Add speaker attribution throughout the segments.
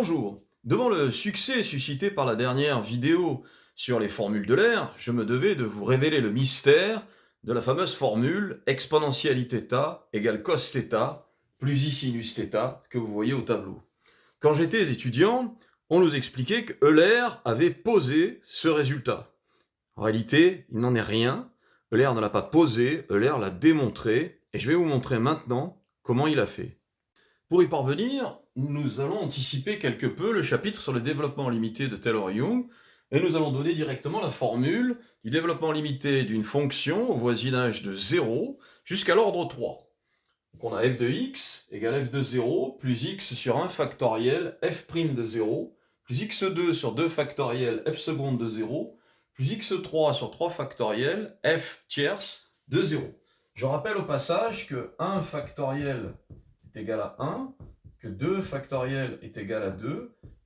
Speaker 1: Bonjour. Devant le succès suscité par la dernière vidéo sur les formules de l'air, je me devais de vous révéler le mystère de la fameuse formule exponentielle iθ égale cos θ plus i sinus θ que vous voyez au tableau. Quand j'étais étudiant, on nous expliquait que Euler avait posé ce résultat. En réalité, il n'en est rien. Euler ne l'a pas posé, Euler l'a démontré, et je vais vous montrer maintenant comment il a fait. Pour y parvenir, nous allons anticiper quelque peu le chapitre sur le développement limité de Taylor-Young, et nous allons donner directement la formule du développement limité d'une fonction au voisinage de 0 jusqu'à l'ordre 3. Donc on a f de x égale f de 0 plus x sur 1 factoriel f' de 0 plus x2 sur 2 factoriel f seconde de 0 plus x3 sur 3 factoriel f tierce de 0. Je rappelle au passage que 1 factoriel est égal à 1, que 2 factoriel est égal à 2,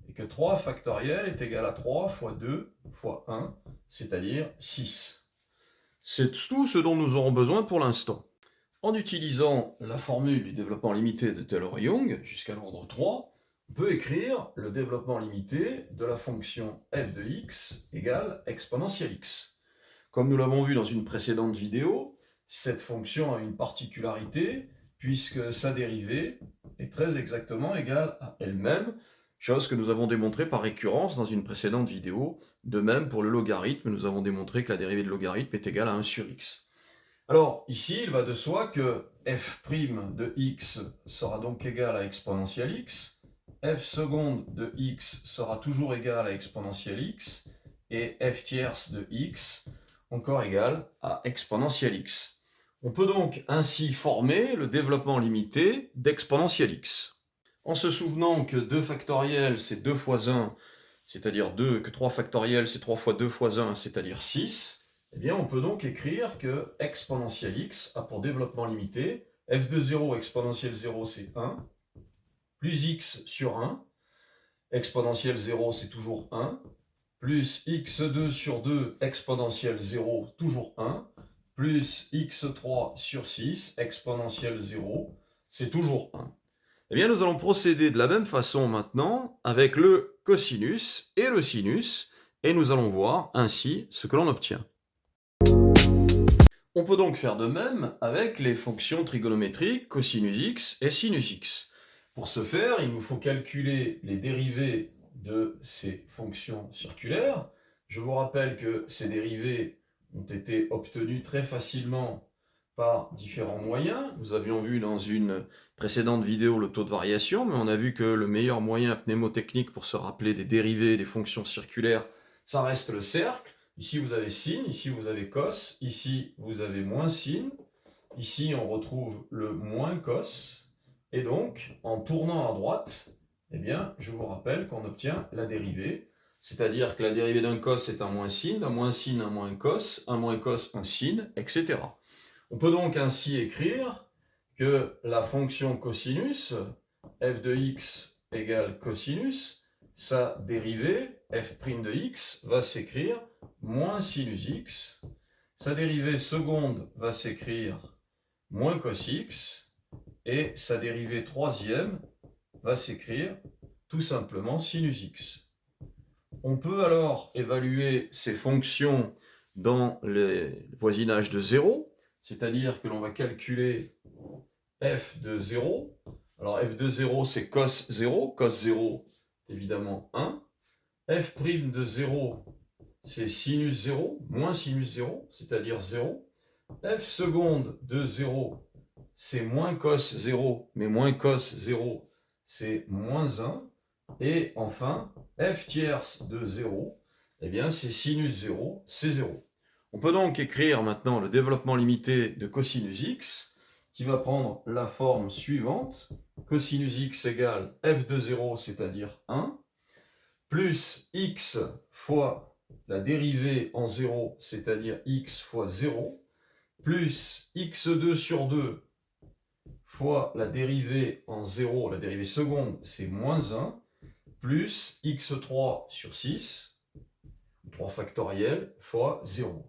Speaker 1: et que 3 factoriel est égal à 3 fois 2 fois 1, c'est-à-dire 6. C'est tout ce dont nous aurons besoin pour l'instant. En utilisant la formule du développement limité de Taylor-Young jusqu'à l'ordre 3, on peut écrire le développement limité de la fonction f de x égale exponentielle x. Comme nous l'avons vu dans une précédente vidéo, cette fonction a une particularité puisque sa dérivée est très exactement égale à elle-même, chose que nous avons démontrée par récurrence dans une précédente vidéo. De même, pour le logarithme, nous avons démontré que la dérivée de logarithme est égale à 1 sur x. Alors, ici, il va de soi que f' de x sera donc égal à exponentielle x, f seconde de x sera toujours égal à exponentielle x, et f tierce de x encore égal à exponentielle x. On peut donc ainsi former le développement limité d'exponentielle x. En se souvenant que 2 factoriel c'est 2 fois 1, c'est-à-dire 2, que 3 factoriel c'est 3 fois 2 fois 1, c'est-à-dire 6, eh bien on peut donc écrire que exponentielle x a pour développement limité f de 0 exponentielle 0 c'est 1, plus x sur 1, exponentielle 0 c'est toujours 1, plus x2 sur 2 exponentielle 0, toujours 1, plus x3 sur 6 exponentielle 0, c'est toujours 1. Eh bien, nous allons procéder de la même façon maintenant avec le cosinus et le sinus, et nous allons voir ainsi ce que l'on obtient. On peut donc faire de même avec les fonctions trigonométriques cosinus x et sinus x. Pour ce faire, il nous faut calculer les dérivées de ces fonctions circulaires. Je vous rappelle que ces dérivées ont été obtenues très facilement par différents moyens. Nous avions vu dans une précédente vidéo le taux de variation, mais on a vu que le meilleur moyen mnémotechnique pour se rappeler des dérivées des fonctions circulaires, ça reste le cercle. Ici vous avez sin, ici vous avez cos, ici vous avez moins sin, ici on retrouve le moins cos, et donc en tournant à droite, eh bien je vous rappelle qu'on obtient la dérivée, c'est-à-dire que la dérivée d'un cos est un moins sin, un moins cos, un moins cos un sin, etc. On peut donc ainsi écrire que la fonction cosinus, f de x égale cosinus, sa dérivée, f' de x, va s'écrire moins sinus x. Sa dérivée seconde va s'écrire moins cos x. Et sa dérivée troisième va s'écrire tout simplement sinus x. On peut alors évaluer ces fonctions dans les voisinages de 0, c'est-à-dire que l'on va calculer f de 0. Alors f de 0 c'est cos 0, cos 0 évidemment 1. f' de 0 c'est sinus 0, moins sinus 0, c'est-à-dire 0. f seconde de 0 c'est moins cos 0, mais moins cos 0 c'est moins 1. Et enfin, f tierce de 0, eh bien c'est sinus 0, c'est 0. On peut donc écrire maintenant le développement limité de cosinus x, qui va prendre la forme suivante. Cosinus x égale f de 0, c'est-à-dire 1, plus x fois la dérivée en 0, c'est-à-dire x fois 0, plus x2 sur 2 fois la dérivée en 0, la dérivée seconde, c'est moins 1, plus x3 sur 6, 3 factoriel, fois 0.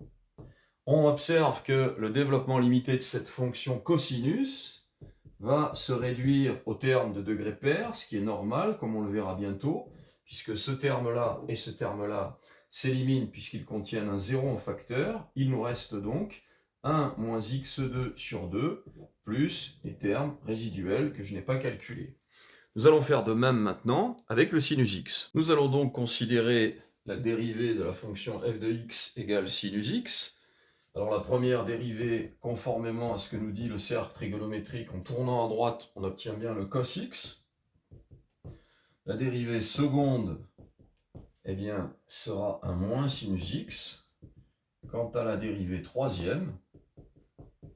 Speaker 1: On observe que le développement limité de cette fonction cosinus va se réduire au terme de degrés pairs, ce qui est normal, comme on le verra bientôt, puisque ce terme-là et ce terme-là s'éliminent puisqu'ils contiennent un 0 en facteur. Il nous reste donc 1 moins x2 sur 2, plus les termes résiduels que je n'ai pas calculés. Nous allons faire de même maintenant avec le sinus x. Nous allons donc considérer la dérivée de la fonction f de x égale sinus x. Alors la première dérivée, conformément à ce que nous dit le cercle trigonométrique, en tournant à droite, on obtient bien le cos x. La dérivée seconde, eh bien, sera un moins sinus x. Quant à la dérivée troisième,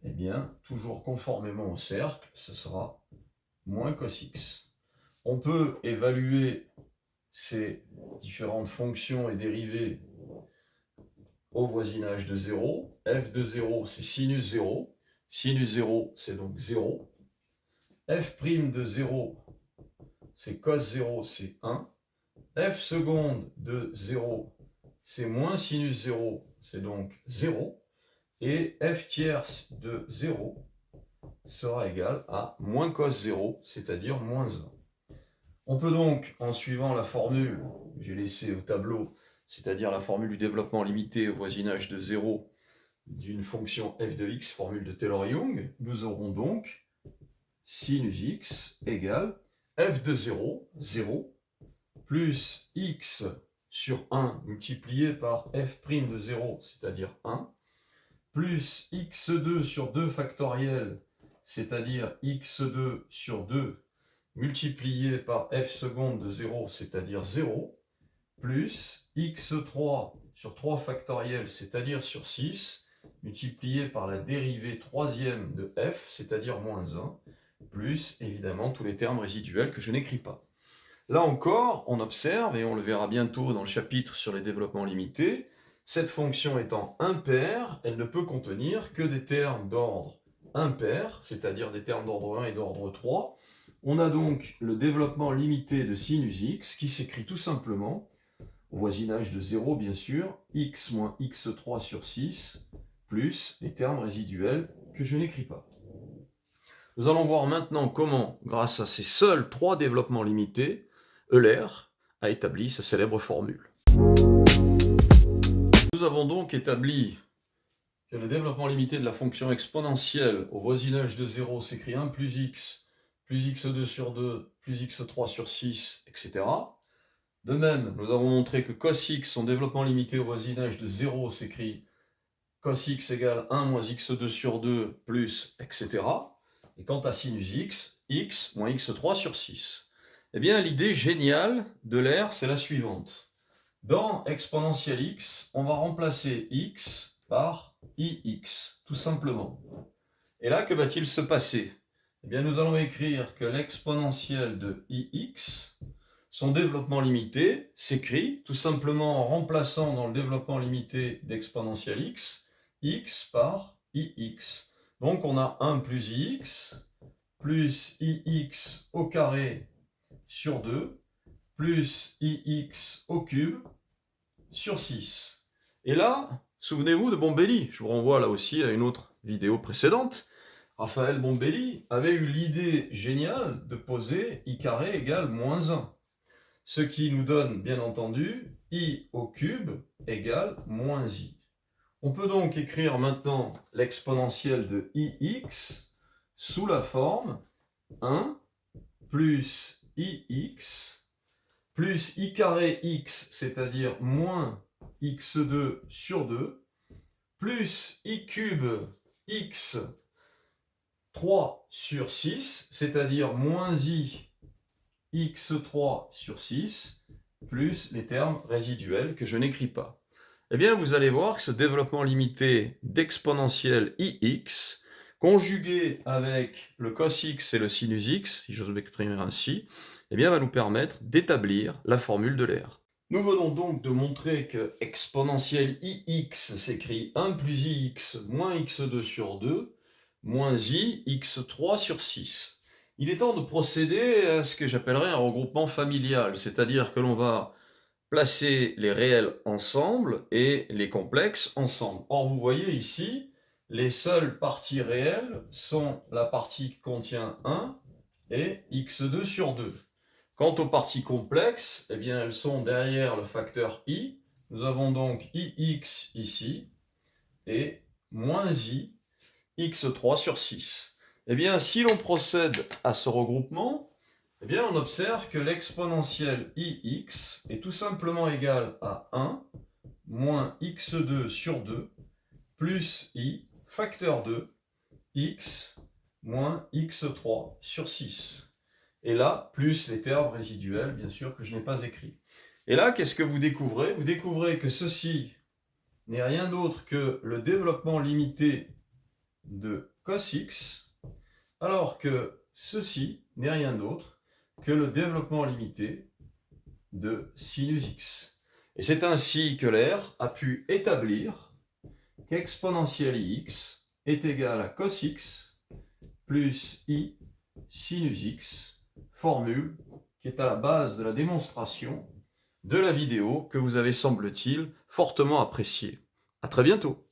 Speaker 1: eh bien, toujours conformément au cercle, ce sera moins cos x. On peut évaluer ces différentes fonctions et dérivées au voisinage de 0. F de 0, c'est sinus 0. Sinus 0, c'est donc 0. F' de 0, c'est cos 0, c'est 1. F seconde de 0, c'est moins sinus 0, c'est donc 0. Et F tierce de 0 sera égal à moins cos 0, c'est-à-dire moins 1. On peut donc, en suivant la formule que j'ai laissée au tableau, c'est-à-dire la formule du développement limité au voisinage de 0 d'une fonction f de x, formule de Taylor-Young, nous aurons donc sinus x égale f de 0, 0, plus x sur 1 multiplié par f' de 0, c'est-à-dire 1, plus x2 sur 2 factoriel, c'est-à-dire x2 sur 2 multiplié par f seconde de 0, c'est-à-dire 0, plus x3 sur 3 factoriel, c'est-à-dire sur 6, multiplié par la dérivée troisième de f, c'est-à-dire moins 1, plus évidemment tous les termes résiduels que je n'écris pas. Là encore, on observe, et on le verra bientôt dans le chapitre sur les développements limités, cette fonction étant impaire, elle ne peut contenir que des termes d'ordre impair, c'est-à-dire des termes d'ordre 1 et d'ordre 3. On a donc le développement limité de sinus x qui s'écrit tout simplement, au voisinage de 0 bien sûr, x moins x3 sur 6, plus les termes résiduels que je n'écris pas. Nous allons voir maintenant comment, grâce à ces seuls 3 développements limités, Euler a établi sa célèbre formule. Nous avons donc établi que le développement limité de la fonction exponentielle au voisinage de 0 s'écrit 1 plus x2 sur 2, plus x3 sur 6, etc. De même, nous avons montré que cos x, son développement limité au voisinage de 0, s'écrit cos x égale 1 moins x2 sur 2, plus, etc. Et quant à sinus x moins x3 sur 6. Eh bien, l'idée géniale de l'air, c'est la suivante. Dans exponentielle x, on va remplacer x par ix, tout simplement. Et là, que va-t-il se passer? Eh bien, nous allons écrire que l'exponentielle de ix, son développement limité, s'écrit tout simplement en remplaçant dans le développement limité d'exponentielle x par ix. Donc, on a 1 plus ix au carré sur 2, plus ix au cube sur 6. Et là, souvenez-vous de Bombelli, je vous renvoie là aussi à une autre vidéo précédente. Raphaël Bombelli avait eu l'idée géniale de poser i carré égale moins 1. Ce qui nous donne, bien entendu, i au cube égale moins i. On peut donc écrire maintenant l'exponentielle de ix sous la forme 1 plus ix plus i carré x, c'est-à-dire moins x2 sur 2, plus i cube x 3 sur 6, c'est-à-dire moins i x3 sur 6, plus les termes résiduels que je n'écris pas. Eh bien, vous allez voir que ce développement limité d'exponentielle ix, conjugué avec le cos x et le sinus x, si j'ose m'exprimer ainsi, eh bien, va nous permettre d'établir la formule de l'air. Nous venons donc de montrer que exponentielle ix s'écrit 1 plus ix moins x2 sur 2, moins i x3 sur 6. Il est temps de procéder à ce que j'appellerais un regroupement familial, c'est-à-dire que l'on va placer les réels ensemble et les complexes ensemble. Or, vous voyez ici les seules parties réelles sont la partie qui contient 1 et x2 sur 2. Quant aux parties complexes, eh bien, elles sont derrière le facteur i. Nous avons donc ix ici et moins i, x3 sur 6. Eh bien, si l'on procède à ce regroupement, eh bien, on observe que l'exponentielle ix est tout simplement égale à 1 moins x2 sur 2 plus i facteur 2 x moins x3 sur 6. Et là, plus les termes résiduels, bien sûr, que je n'ai pas écrits. Et là, qu'est-ce que vous découvrez? Vous découvrez que ceci n'est rien d'autre que le développement limité de cos x, alors que ceci n'est rien d'autre que le développement limité de sinus x. Et c'est ainsi que l'air a pu établir qu'exponentielle ix est égale à cos x plus i sinus x, formule qui est à la base de la démonstration de la vidéo que vous avez, semble-t-il, fortement appréciée. À très bientôt.